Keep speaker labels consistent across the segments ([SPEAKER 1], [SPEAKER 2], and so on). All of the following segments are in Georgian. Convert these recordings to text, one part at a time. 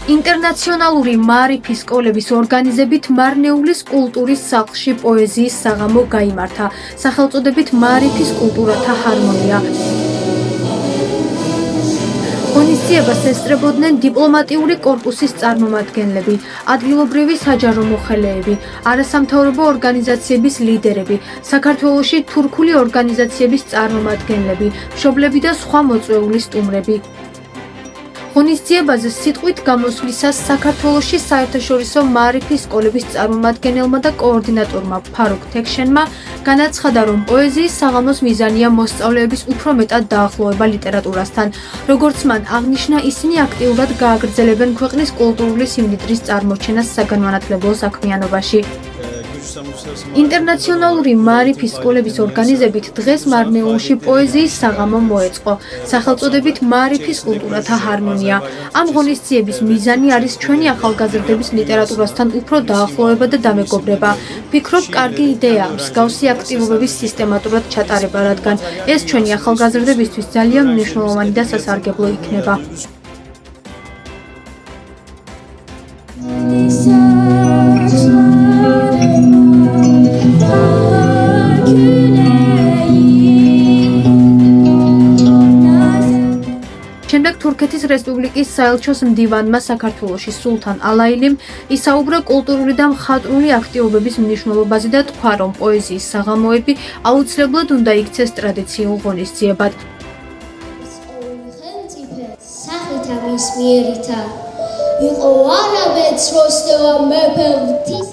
[SPEAKER 1] ინტერნაციონალური მაარიფის სკოლების ორგანიზებით მარნეულის კულტურის სახლში პოეზიის საღამო გაიმართა, სახელწოდებით მაარიფის კულტურათა ჰარმონია. ღონისძიებას ესწრებოდნენ დიპლომატიური კორპუსის წარმომადგენლები, ადგილობრივი საჯარო მოხელეები, არასამთავრობო ორგანიზაციების ლიდერები, საქართველოში თურქული ორგანიზაციების წარმომადგენლები, მშობლები და სხვა მოწვეული სტუმრები. ღონისძიებაზე სიტყვით გამოსვლისას საქართველოში საერთაშორისო მაარიფის სკოლების წარმომადგენელმა და კოორდინატორმა ფარუქ თექშენმა განაცხადა, რომ პოეზიის საღამოს მიზანია მოსწავლეების უფრო მეტად დაახლოება ლიტერატურასთან. როგორც მან აღნიშნა, ისინი აქტიურად გააგრძელებენ ქვეყნის კულტურული სიმდიდრის წარმოჩენას საგანმანათლებლო საქმიანობაში. ინტერნაციონალური მაარიფის სკოლების ორგანიზებით დღეს მარნეულში პოეზიის საღამო მოეწყო, სახელწოდებით მაარიფის კულტურათა ჰარმონია. ამ ღონისძიების მიზანი არის ჩვენი ახალგაზრდების ლიტერატურასთან უფრო დაახლოება და დამეგობრება. ვფიქრობ, კარგი იდეაა მსგავსი აქტივობების სისტემატურად ჩატარება, რადგან ეს ჩვენი ახალგაზრდებისთვის ძალიან მნიშვნელოვანი და სასარგებლო იქნება. შემდეგ თურქეთის რესპუბლიკის საელჩოს მდივანმა საქართველოში სულთან ალაილიმ ისაუბრა კულტურული და მხატვრული აქტივობების მნიშვნელობაზე და თქვა, რომ პოეზიის საღამოები აუცილებლად უნდა იქცეს ტრადიციულ ღონისძიებად.
[SPEAKER 2] სახითა მის მიერითა იყო არაბეთს როსტევა მეფე ღვთის.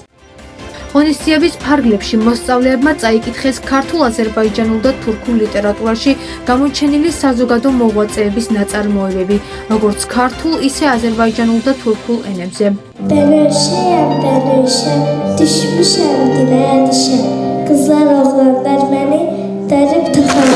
[SPEAKER 1] ღონისძიების ფარგლებში მოსწავლეებმა წაიკითხეს ქართულ-აზერბაიჯანულ და თურქულ ლიტერატურაში გამოჩენილი საზოგადო მოღვაწეების ნაწარმოებები, როგორც ქართულ, ისე აზერბაიჯანულ და თურქულ ენებზე.
[SPEAKER 2] Qızlar oğlanlar beni derip tıxalar.